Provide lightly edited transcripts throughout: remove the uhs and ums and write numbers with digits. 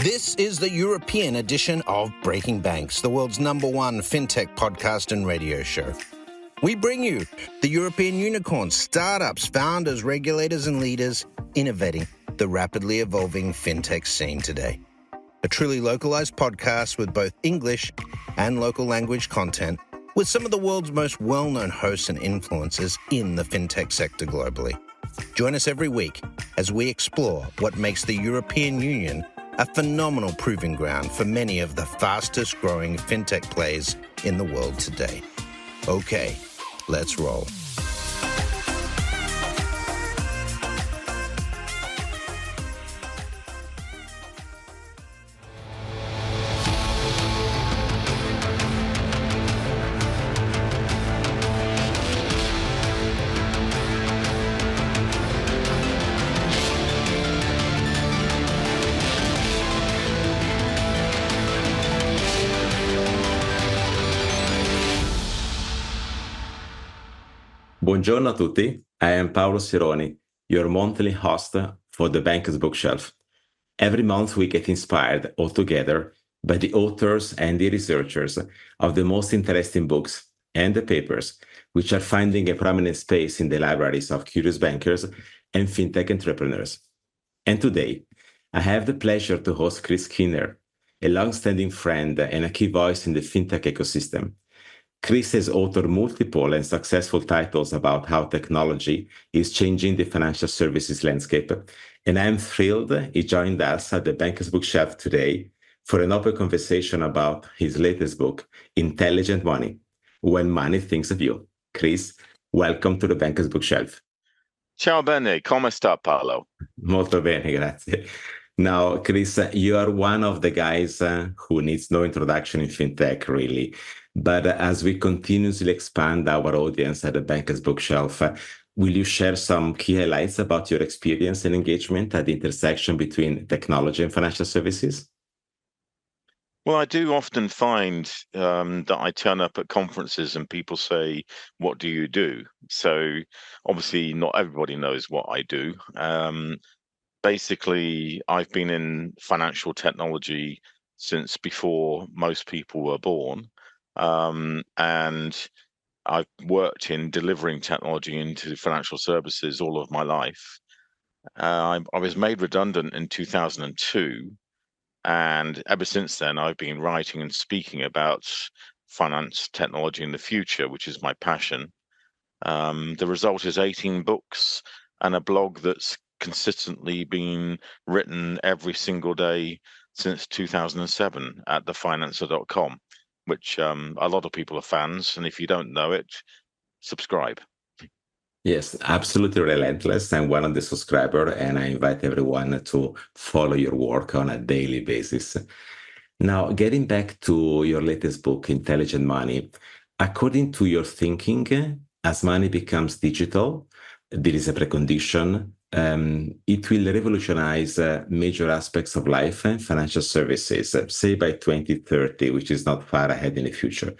This is the European edition of Breaking Banks, the world's #1 fintech podcast and radio show. We bring you the European unicorns, startups, founders, regulators, and leaders innovating the rapidly evolving fintech scene today. A truly localized podcast with both English and local language content, with some of the world's most well-known hosts and influencers in the fintech sector globally. Join us every week as we explore what makes the European Union a phenomenal proving ground for many of the fastest growing fintech plays in the world today. Okay, let's roll. Buongiorno a tutti, I am Paolo Sironi, your monthly host for the Bankers Bookshelf. Every month we get inspired all together by the authors and the researchers of the most interesting books and the papers which are finding a prominent space in the libraries of curious bankers and fintech entrepreneurs. And today, I have the pleasure to host Chris Skinner, a long-standing friend and a key voice in the fintech ecosystem. Chris has authored multiple and successful titles about how technology is changing the financial services landscape, and I am thrilled he joined us at the Bankers Bookshelf today for an open conversation about his latest book, Intelligent Money, When Money Thinks of You. Chris, welcome to the Bankers Bookshelf. Ciao bene, come sta Paolo? Molto bene, grazie. Now, Chris, you are one of the guys who needs no introduction in fintech, really. But as we continuously expand our audience at the Bankers Bookshelf, will you share some key highlights about your experience and engagement at the intersection between technology and financial services? Well, I do often find that I turn up at conferences and people say, "What do you do?" So obviously not everybody knows what I do. Basically, I've been in financial technology since before most people were born. And I've worked in delivering technology into financial services all of my life. I was made redundant in 2002, and ever since then, I've been writing and speaking about finance technology in the future, which is my passion. The result is 18 books and a blog that's consistently been written every single day since 2007 at thefinancer.com, which a lot of people are fans. And if you don't know it, subscribe. Yes, absolutely relentless. I'm one of the subscribers, and I invite everyone to follow your work on a daily basis. Now, getting back to your latest book, Intelligent Money, according to your thinking, as money becomes digital, there is a precondition. It will revolutionize major aspects of life and financial services, say by 2030, which is not far ahead in the future.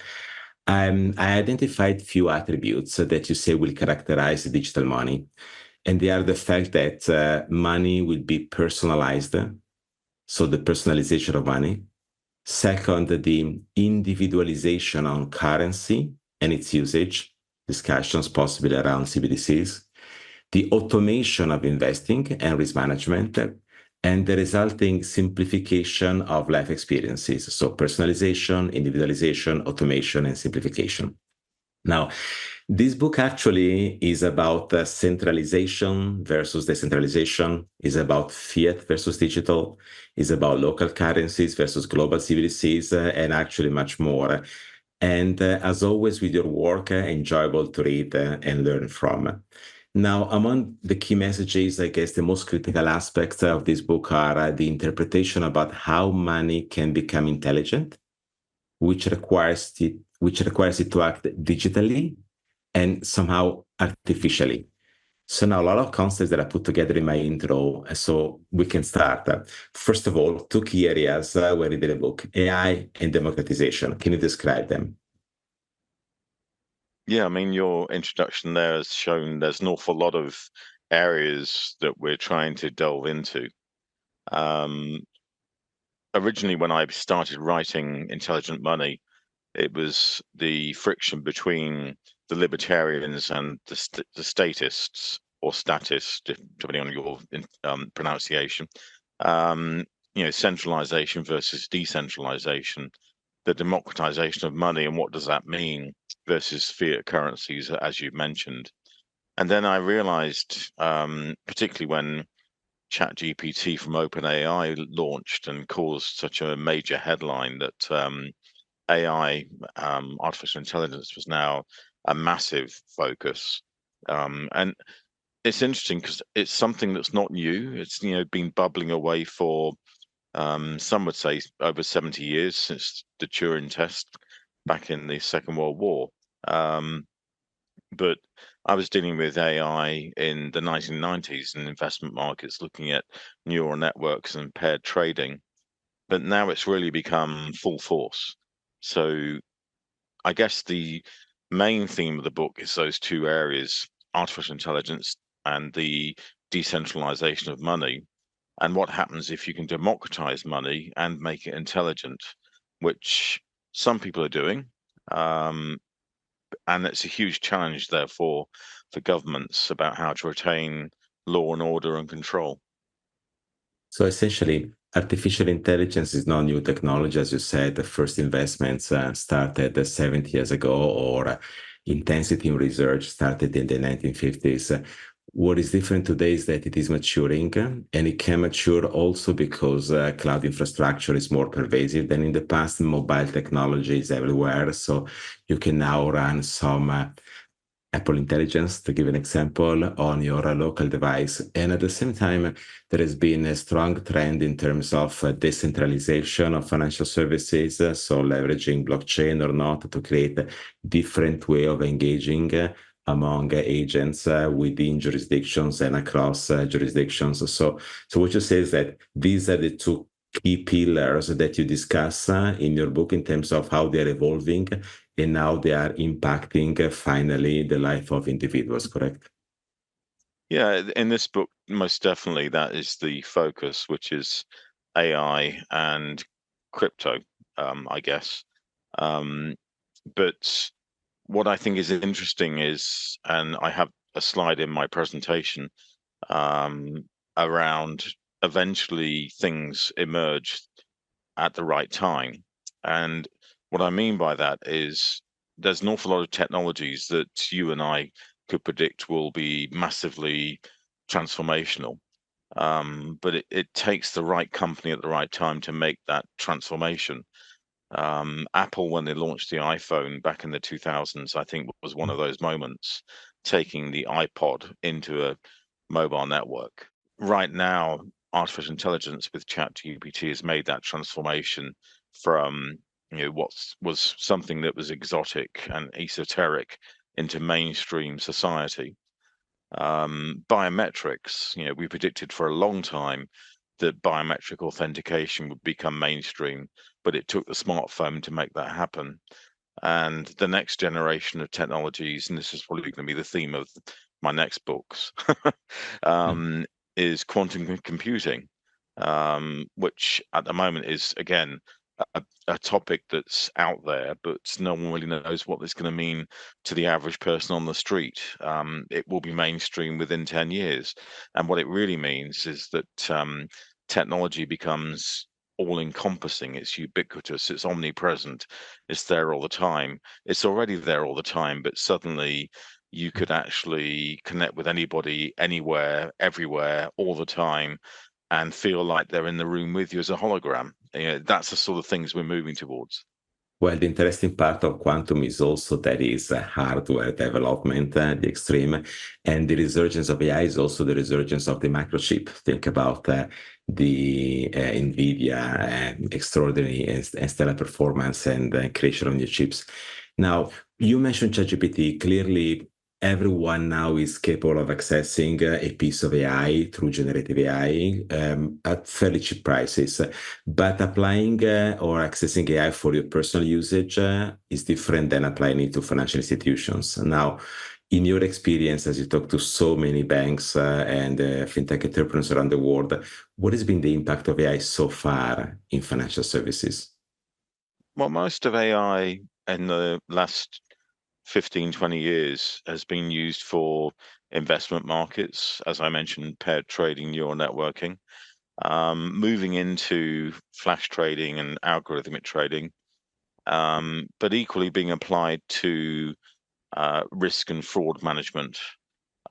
I identified few attributes that you say will characterize digital money, and they are the fact that money will be personalized, so the personalization of money. Second, the individualization on currency and its usage, discussions possibly around CBDCs, the automation of investing and risk management, and the resulting simplification of life experiences. So personalization, individualization, automation, and simplification. Now, this book actually is about centralization versus decentralization, is about fiat versus digital, is about local currencies versus global CBDCs, and actually much more. And as always with your work, enjoyable to read and learn from. Now, among the key messages, I guess the most critical aspects of this book are the interpretation about how money can become intelligent, which requires it to act digitally and somehow artificially. So now a lot of concepts that I put together in my intro, so we can start. First of all, two key areas where you did a book, AI and democratization. Can you describe them? Yeah, I mean, your introduction there has shown there's an awful lot of areas that we're trying to delve into. originally when I started writing Intelligent Money, it was the friction between the libertarians and the statists or statists, depending on your pronunciation. Centralization versus decentralization, the democratization of money, and what does that mean versus fiat currencies, as you mentioned. And then I realized, particularly when ChatGPT from OpenAI launched and caused such a major headline, that AI, artificial intelligence, was now a massive focus. And it's interesting because it's something that's not new. It's been bubbling away for some would say over 70 years, since the Turing test back in the Second World War. But I was dealing with AI in the 1990s in investment markets, looking at neural networks and paired trading. But now it's really become full force. So I guess the main theme of the book is those two areas: artificial intelligence and the decentralization of money, and what happens if you can democratize money and make it intelligent, which some people are doing. And it's a huge challenge, therefore, for governments about how to retain law and order and control. So essentially, artificial intelligence is not new technology. As you said, the first investments started 70 years ago, or intensity in research started in the 1950s. What is different today is that it is maturing, and it can mature also because cloud infrastructure is more pervasive than in the past. Mobile technology is everywhere. So you can now run some Apple Intelligence, to give an example, on your local device. And at the same time, there has been a strong trend in terms of decentralization of financial services, so leveraging blockchain or not to create a different way of engaging among agents within jurisdictions and across jurisdictions. So what you say is that these are the two key pillars that you discuss in your book in terms of how they're evolving and now they are impacting finally the life of individuals, correct? Yeah, in this book, most definitely that is the focus, which is AI and crypto, I guess. But what I think is interesting is, and I have a slide in my presentation around eventually things emerge at the right time. And what I mean by that is there's an awful lot of technologies that you and I could predict will be massively transformational. But it takes the right company at the right time to make that transformation. Apple, when they launched the iPhone back in the 2000s, I think was one of those moments, taking the iPod into a mobile network. Right now, artificial intelligence with ChatGPT has made that transformation from what was something that was exotic and esoteric into mainstream society. Biometrics, we predicted for a long time that biometric authentication would become mainstream, but it took the smartphone to make that happen. And the next generation of technologies, and this is probably going to be the theme of my next books, is quantum computing, which at the moment is, again, a topic that's out there, but no one really knows what this is going to mean to the average person on the street. It will be mainstream within 10 years. And what it really means is that technology becomes all-encompassing. It's ubiquitous. It's omnipresent. It's there all the time. It's already there all the time, but suddenly you could actually connect with anybody, anywhere, everywhere, all the time, and feel like they're in the room with you as a hologram. That's the sort of things we're moving towards. Well, the interesting part of quantum is also that is hardware development, the extreme, and the resurgence of AI is also the resurgence of the microchip. Think about the NVIDIA extraordinary and stellar performance and creation of new chips. Now, you mentioned ChatGPT. Clearly, everyone now is capable of accessing a piece of AI through generative AI at fairly cheap prices. But applying or accessing AI for your personal usage is different than applying it to financial institutions. Now, In your experience, as you talk to so many banks and fintech entrepreneurs around the world, what has been the impact of AI so far in financial services? Well, most of AI in the last 15, 20 years has been used for investment markets, as I mentioned, paired trading, neural networking, moving into flash trading and algorithmic trading, but equally being applied to risk and fraud management,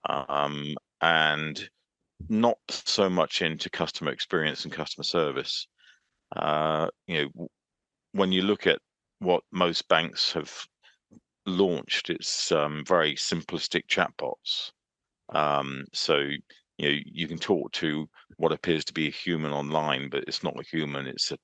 and not so much into customer experience and customer service. When you look at what most banks have launched, it's very simplistic chatbots. So you can talk to what appears to be a human online, but it's not a human; it's a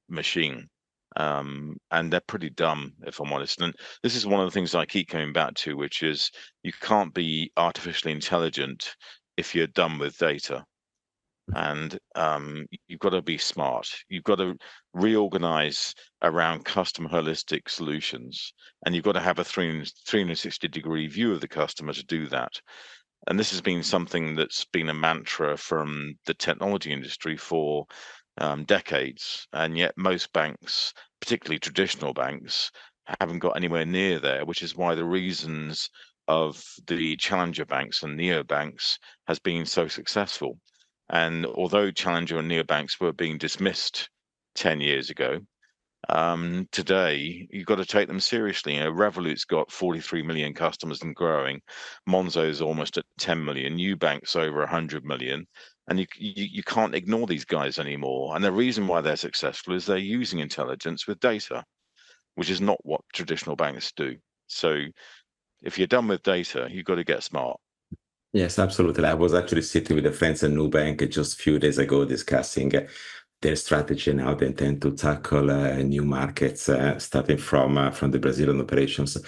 machine. And they're pretty dumb, if I'm honest. And this is one of the things I keep coming back to, which is you can't be artificially intelligent if you're done with data. And you've got to be smart. You've got to reorganize around custom holistic solutions, and you've got to have a 360-degree view of the customer to do that. And this has been something that's been a mantra from the technology industry for decades, and yet most banks, particularly traditional banks, haven't got anywhere near there, which is why the reasons of the challenger banks and neobanks has been so successful. And although challenger and neobanks were being dismissed 10 years ago, today you've got to take them seriously. Revolut's got 43 million customers and growing. Monzo's almost at 10 million. Nubank's over 100 million. And you can't ignore these guys anymore. And the reason why they're successful is they're using intelligence with data, which is not what traditional banks do. So if you're done with data, you've got to get smart. Yes, absolutely. I was actually sitting with the friends at Nubank just a few days ago discussing their strategy and how they intend to tackle new markets, starting from the Brazilian operations.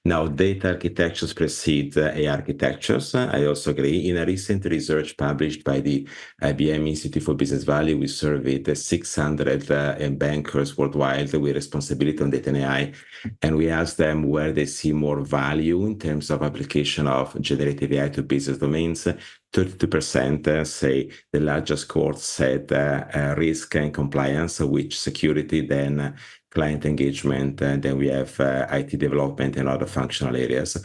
Now, data architectures precede AI architectures. I also agree. In a recent research published by the IBM Institute for Business Value, we surveyed 600 bankers worldwide with responsibility on data and AI, and we asked them where they see more value in terms of application of generative AI to business domains. 32% say the largest cohort said risk and compliance, which security, then client engagement, and then we have IT development and other functional areas.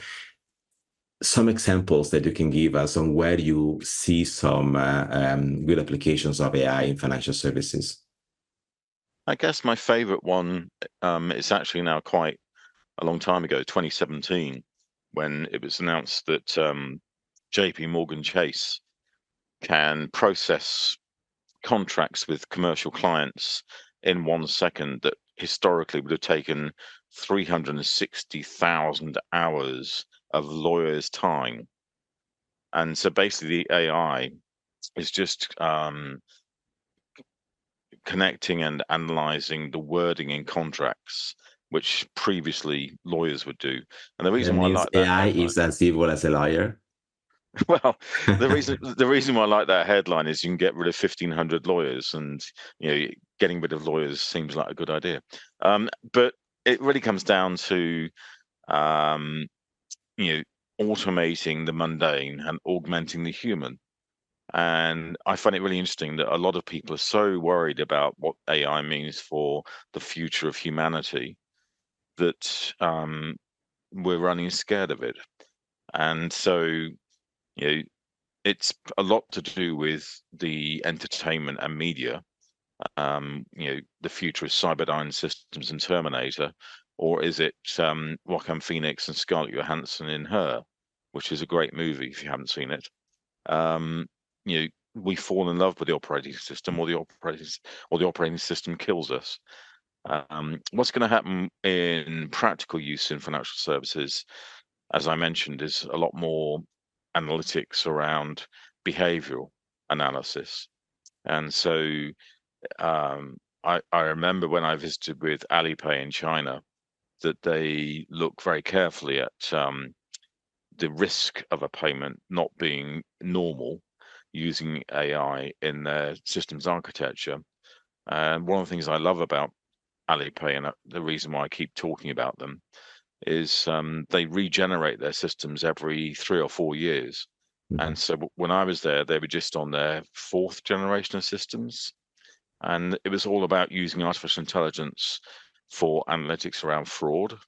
Some examples that you can give us on where you see some good applications of AI in financial services. I guess my favorite one is actually now quite a long time ago, 2017, when it was announced that JP Morgan Chase can process contracts with commercial clients in 1 second that historically would have taken 360,000 hours of lawyers' time. And so basically the AI is just connecting and analyzing the wording in contracts, which previously lawyers would do. And the reason That why I means like that AI headline, is as evil as a lawyer. well, the reason why I like that headline is you can get rid of 1,500 lawyers, and getting rid of lawyers seems like a good idea. But it really comes down to um, automating the mundane and augmenting the human. And I find it really interesting that a lot of people are so worried about what AI means for the future of humanity that we're running scared of it. And so, it's a lot to do with the entertainment and media. The future is Cyberdyne Systems and Terminator, or is it Joaquin Phoenix and Scarlett Johansson in Her, which is a great movie if you haven't seen it. We fall in love with the operating system, or the operating system kills us. What's going to happen in practical use in financial services, as I mentioned, is a lot more analytics around behavioral analysis. And so I remember when I visited with Alipay in China that they look very carefully at the risk of a payment not being normal using AI in their systems architecture. And one of the things I love about Alipay, and the reason why I keep talking about them, is they regenerate their systems every 3 or 4 years. And so when I was there, they were just on their 4th generation of systems. And it was all about using artificial intelligence for analytics around fraud.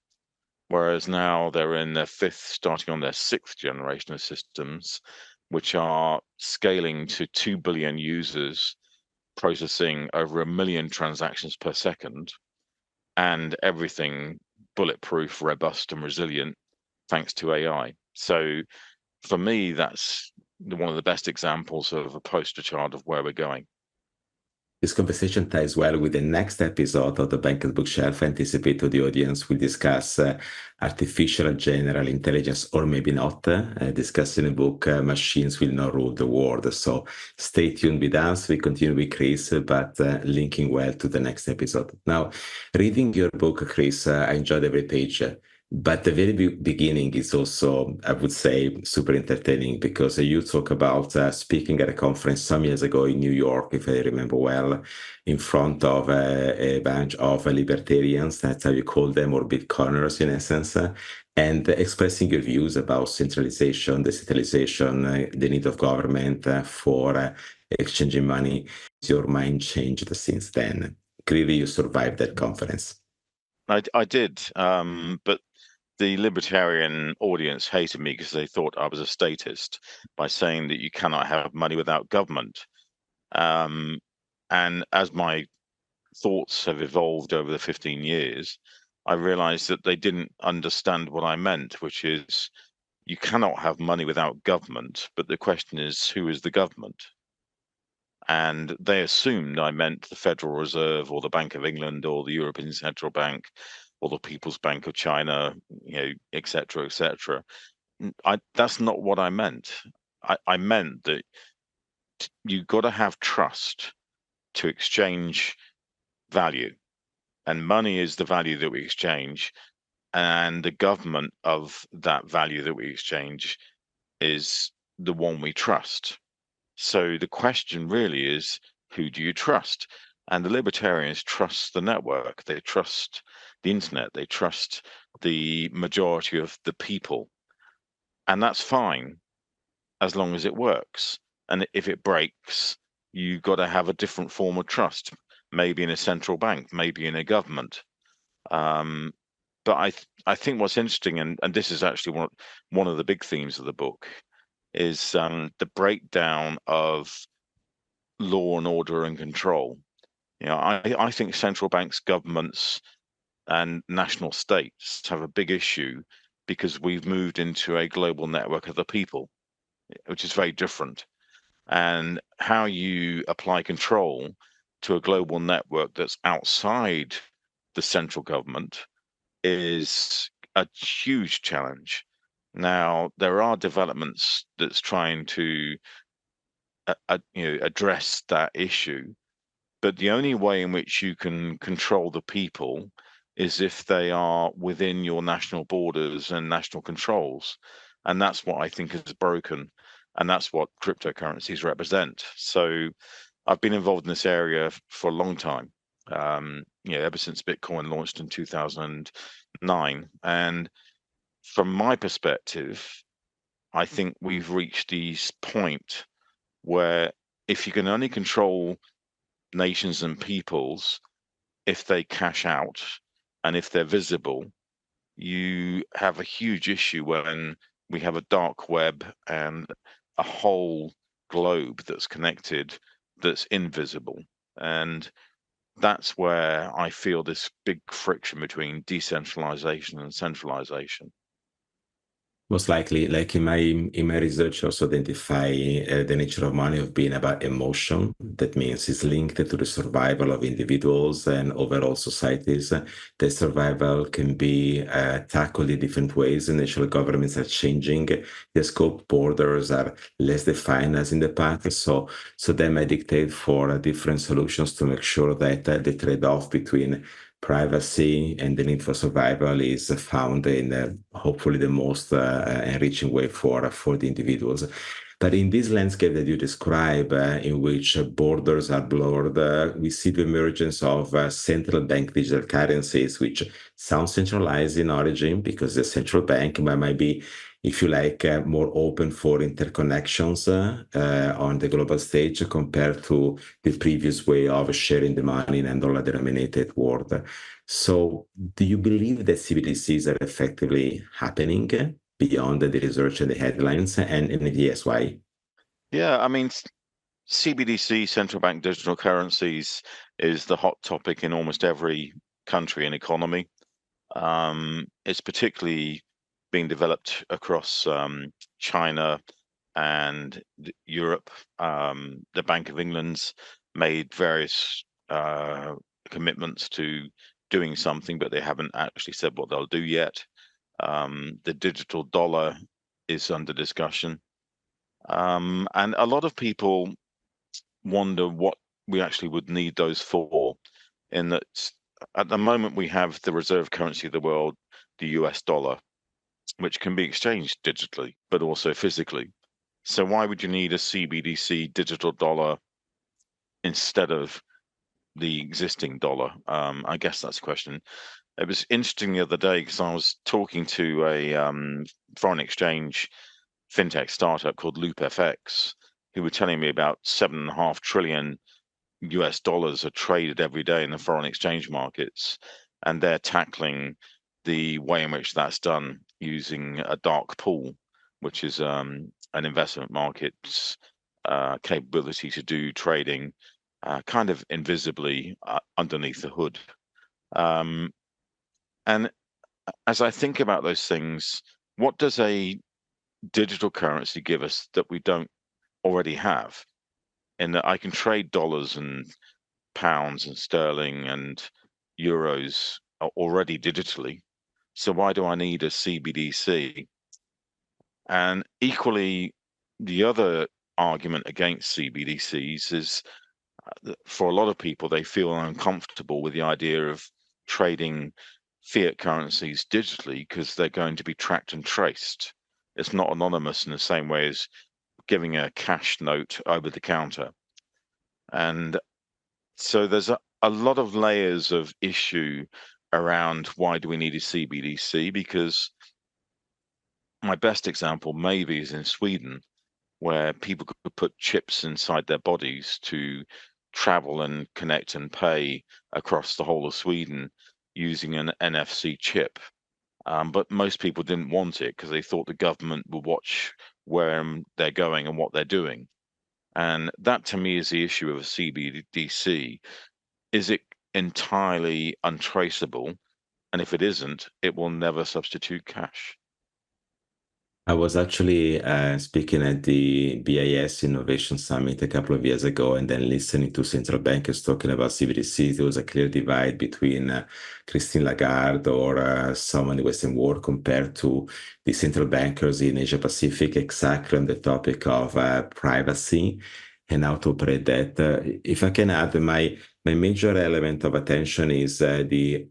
Whereas now they're in their 5th, starting on their 6th generation of systems, which are scaling to 2 billion users, processing over 1 million transactions per second, and everything bulletproof, robust, and resilient thanks to AI. So for me, that's one of the best examples of a poster child of where we're going. This conversation ties well with the next episode of the Banker's Bookshelf. I anticipate to the audience will discuss artificial general intelligence, or maybe not, discussing the book Machines Will Not Rule the World. So stay tuned with us. We continue with Chris, but linking well to the next episode. Now, reading your book, Chris, I enjoyed every page. But the very beginning is also, I would say, super entertaining, because you talk about speaking at a conference some years ago in New York, if I remember well, in front of a bunch of libertarians, that's how you call them, or Bitcoiners in essence, and expressing your views about centralization, decentralization, the need of government for exchanging money. Your mind changed since then. Clearly, you survived that conference. I did, but the libertarian audience hated me because they thought I was a statist by saying that you cannot have money without government. And as my thoughts have evolved over the 15 years, I realized that they didn't understand what I meant, which is you cannot have money without government. But the question is, who is the government? And they assumed I meant the Federal Reserve or the Bank of England or the European Central Bank or the People's Bank of China, et cetera, et cetera. That's not what I meant. I meant that you've got to have trust to exchange value, and money is the value that we exchange, and the government of that value that we exchange is the one we trust. So the question really is, who do you trust? And the libertarians trust the network, they trust the internet, they trust the majority of the people. And that's fine as long as it works. And if it breaks, you've got to have a different form of trust, maybe in a central bank, maybe in a government. But I think what's interesting, and this is actually one of the big themes of the book, is the breakdown of law and order and control. I think central banks, governments, and national states have a big issue because we've moved into a global network of the people, which is very different. And how you apply control to a global network that's outside the central government is a huge challenge. Now, there are developments that's trying to address that issue, but the only way in which you can control the people is if they are within your national borders and national controls. And that's what I think is broken. And that's what cryptocurrencies represent. So I've been involved in this area for a long time, ever since Bitcoin launched in 2009. And from my perspective, I think we've reached this point where if you can only control nations and peoples if they cash out and if they're visible, you have a huge issue when we have a dark web and a whole globe that's connected that's invisible. And that's where I feel this big friction between decentralization and centralization. Most likely, like in my research, also identify the nature of money of being about emotion. That means it's linked to the survival of individuals and overall societies. The survival can be tackled in different ways. National governments are changing. The scope borders are less defined as in the past. So they may dictate for different solutions to make sure that the trade-off between privacy and the need for survival is found in hopefully the most enriching way for the individuals. But in this landscape that you describe, in which borders are blurred, we see the emergence of central bank digital currencies, which sound centralized in origin because the central bank might be, if you like, more open for interconnections on the global stage compared to the previous way of sharing the money in a dollar-denominated world. So do you believe that CBDCs are effectively happening beyond the research and the headlines? And if yes, why? Yeah, I mean, CBDC, central bank digital currencies, is the hot topic in almost every country and economy. It's particularly being developed across China and Europe. The Bank of England's made various commitments to doing something, but they haven't actually said what they'll do yet. The digital dollar is under discussion. And a lot of people wonder what we actually would need those for, in that at the moment we have the reserve currency of the world, the US dollar, which can be exchanged digitally, but also physically. So why would you need a CBDC digital dollar instead of the existing dollar? I guess that's the question. It was interesting the other day because I was talking to a foreign exchange fintech startup called LoopFX, who were telling me about 7.5 trillion US dollars are traded every day in the foreign exchange markets, and they're tackling the way in which that's done using a dark pool, which is an investment market's capability to do trading kind of invisibly underneath the hood. And as I think about those things, what does a digital currency give us that we don't already have? In that I can trade dollars and pounds and sterling and euros already digitally. So why do I need a CBDC? And equally, the other argument against CBDCs is that for a lot of people, they feel uncomfortable with the idea of trading fiat currencies digitally because they're going to be tracked and traced. It's not anonymous in the same way as giving a cash note over the counter. And so there's a lot of layers of issue around why do we need a CBDC, because my best example maybe is in Sweden, where people could put chips inside their bodies to travel and connect and pay across the whole of Sweden using an NFC chip. But most people didn't want it because they thought the government would watch where they're going and what they're doing. And that to me is the issue of a CBDC. Is it entirely untraceable? And if it isn't, it will never substitute cash. I was actually speaking at the BIS Innovation Summit a couple of years ago, and then listening to central bankers talking about CBDCs. There was a clear divide between Christine Lagarde or someone in the Western world compared to the central bankers in Asia Pacific, exactly on the topic of privacy and how to operate that. If I can add, my major element of attention is the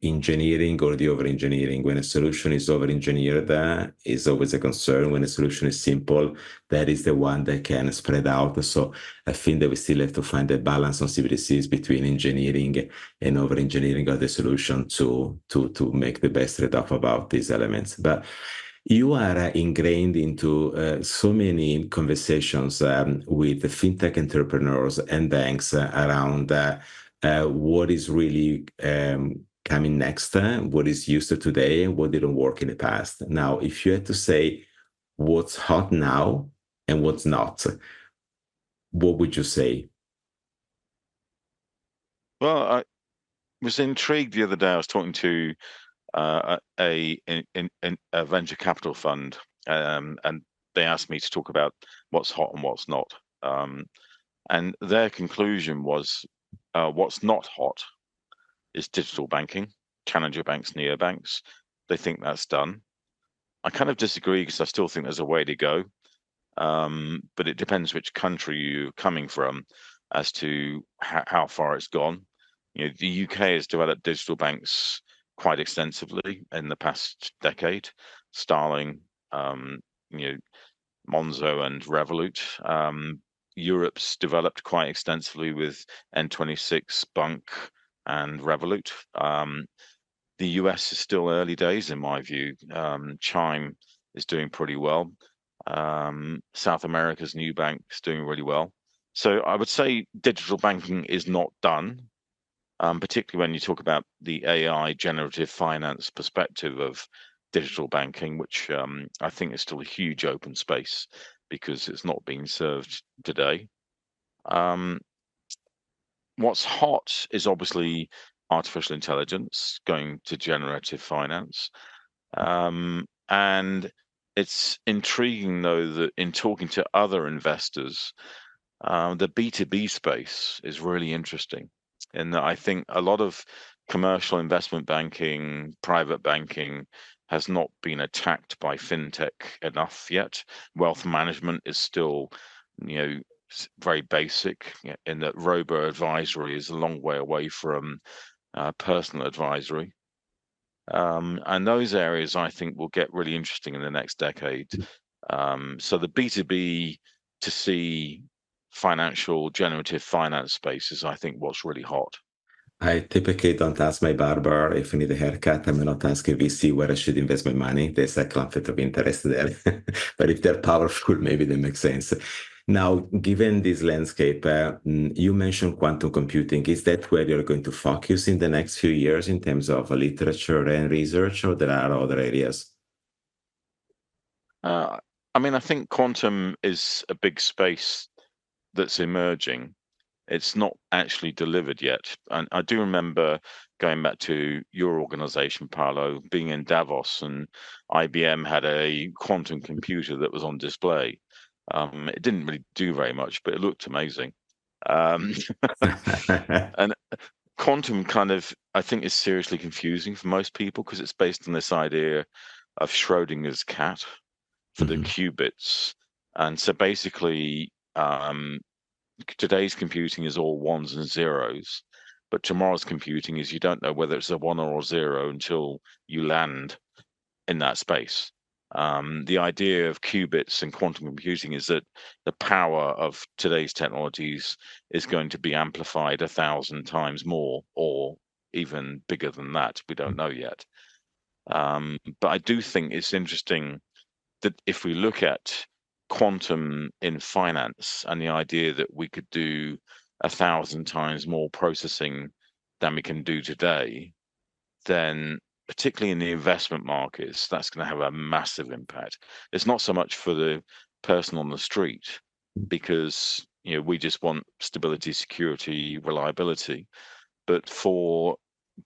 engineering or the over-engineering. When a solution is over-engineered, is always a concern. When a solution is simple, that is the one that can spread out. So I think that we still have to find a balance on CBDCs between engineering and over-engineering of the solution to make the best trade-off about these elements. But you are ingrained into so many conversations with the fintech entrepreneurs and banks around what is really coming next, what is used today, what didn't work in the past. Now, if you had to say what's hot now and what's not, what would you say? Well, I was intrigued the other day. I was talking to a venture capital fund, and they asked me to talk about what's hot and what's not. And their conclusion was what's not hot is digital banking, challenger banks, neobanks. They think that's done. I kind of disagree because I still think there's a way to go. But it depends which country you're coming from as to how far it's gone. You know, the UK has developed digital banks quite extensively in the past decade. Starling, you know, Monzo and Revolut. Europe's developed quite extensively with N26, Bunk, and Revolut. The US is still early days, in my view. Chime is doing pretty well. South America's new bank is doing really well. So I would say digital banking is not done, particularly when you talk about the AI generative finance perspective of digital banking, which I think is still a huge open space because it's not being served today. What's hot is obviously artificial intelligence going to generative finance. And it's intriguing, though, that in talking to other investors, the B2B space is really interesting. In that I think a lot of commercial investment banking, private banking has not been attacked by fintech enough yet. Wealth management is still, very basic, in that robo advisory is a long way away from personal advisory. And those areas I think will get really interesting in the next decade. So the B2B to C financial generative finance space is, I think, what's really hot. I typically don't ask my barber if I need a haircut. I'm not asking VC where I should invest my money. There's a conflict of interest there. But if they're powerful, maybe they make sense. Now, given this landscape, you mentioned quantum computing. Is that where you're going to focus in the next few years in terms of literature and research, or there are other areas? I think quantum is a big space that's emerging. It's not actually delivered yet. And I do remember going back to your organization, Paolo, being in Davos, and IBM had a quantum computer that was on display. It didn't really do very much, but it looked amazing. And quantum kind of, I think, is seriously confusing for most people because it's based on this idea of Schrodinger's cat for the qubits. And so basically, today's computing is all ones and zeros, but tomorrow's computing is you don't know whether it's a one or a zero until you land in that space. The idea of qubits and quantum computing is that the power of today's technologies is going to be amplified 1,000 times more, or even bigger than that. We don't know yet. But I do think it's interesting that if we look at quantum in finance and the idea that we could do 1,000 times more processing than we can do today, then particularly in the investment markets, that's going to have a massive impact. It's not so much for the person on the street because we just want stability, security, reliability, but for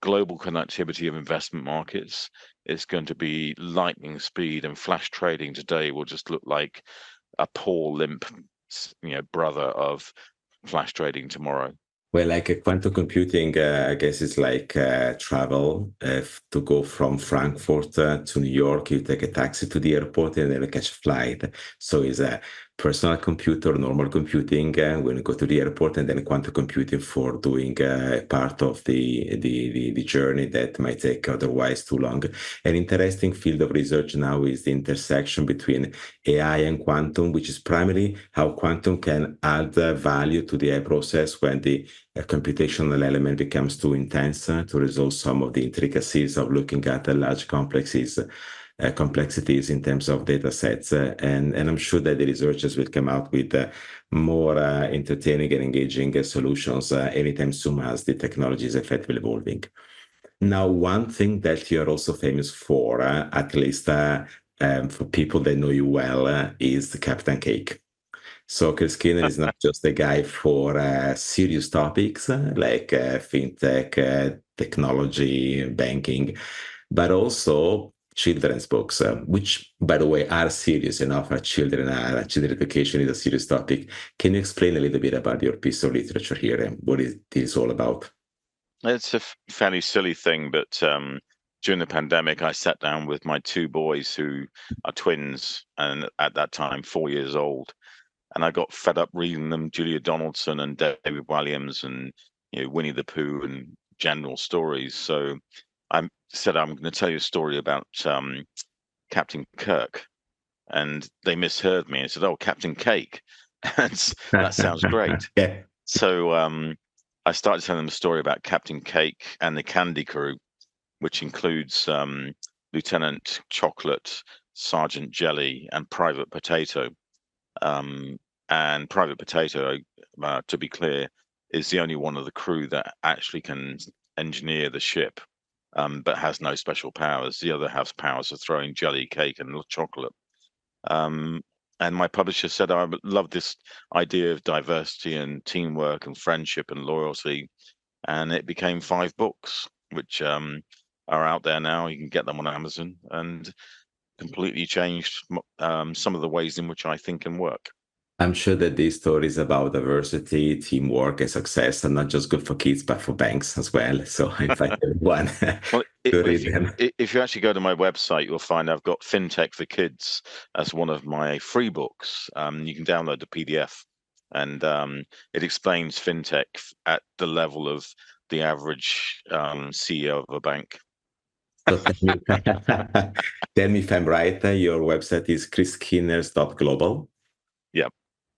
global connectivity of investment markets, it's going to be lightning speed, and flash trading today will just look like a poor limp brother of flash trading tomorrow. Well, like quantum computing, I guess it's like travel. To go from Frankfurt to New York, you take a taxi to the airport and then you catch a flight. So it's a personal computer, normal computing when you go to the airport, and then quantum computing for doing part of the journey that might take otherwise too long. An interesting field of research now is the intersection between AI and quantum, which is primarily how quantum can add value to the AI process when the computational element becomes too intense to resolve some of the intricacies of looking at large complexities in terms of data sets. And I'm sure that the researchers will come out with more entertaining and engaging solutions anytime soon as the technology is effectively evolving. Now, one thing that you're also famous for, at least for people that know you well, is the Captain Cake. So Chris Skinner is not just a guy for serious topics like fintech, technology, banking, but also children's books, which, by the way, are serious enough. Children education is a serious topic. Can you explain a little bit about your piece of literature here and what it is all about? It's a fairly silly thing, but during the pandemic, I sat down with my two boys who are twins and at that time 4 years old. And I got fed up reading them Julia Donaldson and David Walliams and Winnie the Pooh and general stories. So I said I'm going to tell you a story about Captain Kirk. and they misheard me and said, "Oh, Captain Cake," and that sounds great. Yeah. So I started telling them a story about Captain Cake and the Candy Crew, which includes Lieutenant Chocolate, Sergeant Jelly, and Private Potato. And Private Potato, to be clear, is the only one of the crew that actually can engineer the ship, but has no special powers. The other has powers of throwing jelly, cake, and chocolate. And my publisher said, I love this idea of diversity and teamwork and friendship and loyalty. And it became 5 books, which are out there now. You can get them on Amazon, and completely changed some of the ways in which I think and work. I'm sure that these stories about diversity, teamwork, and success are not just good for kids, but for banks as well. So I invite everyone Well, to read them. If you actually go to my website, you'll find I've got Fintech for Kids as one of my free books. You can download the PDF, and it explains fintech at the level of the average CEO of a bank. So tell me if I'm right. Your website is chrisskinners.global. Yep.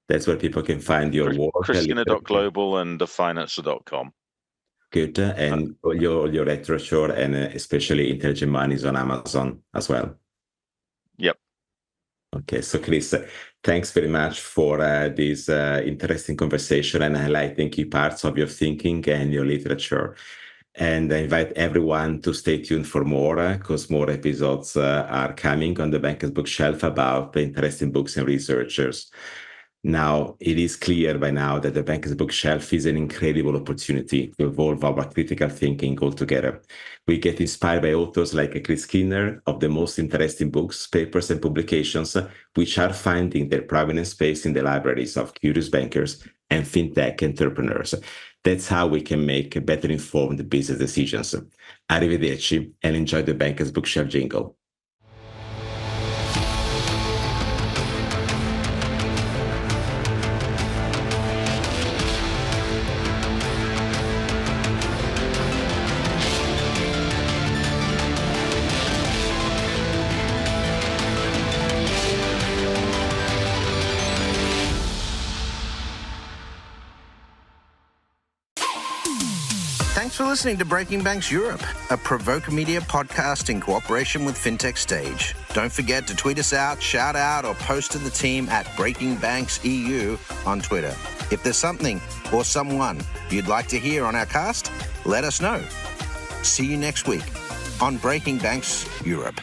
That's where people can find your work. chrisskinner.global and thefinancer.com. Good. And your literature, and especially Intelligent Money, is on Amazon as well. Yep. Okay. So Chris, thanks very much for this interesting conversation and highlighting key parts of your thinking and your literature. And I invite everyone to stay tuned for more, because more episodes are coming on the Bankers Bookshelf about the interesting books and researchers. Now, it is clear by now that the Bankers Bookshelf is an incredible opportunity to evolve our critical thinking altogether. We get inspired by authors like Chris Skinner of the most interesting books, papers, and publications, which are finding their prominent space in the libraries of curious bankers and fintech entrepreneurs. That's how we can make better informed business decisions. Arrivederci, and enjoy the Bankers Bookshelf jingle. Thanks for listening to Breaking Banks Europe, a Provoke Media podcast in cooperation with Fintech Stage. Don't forget to tweet us out, shout out, or post to the team at Breaking Banks EU on Twitter. If there's something or someone you'd like to hear on our cast, let us know. See you next week on Breaking Banks Europe.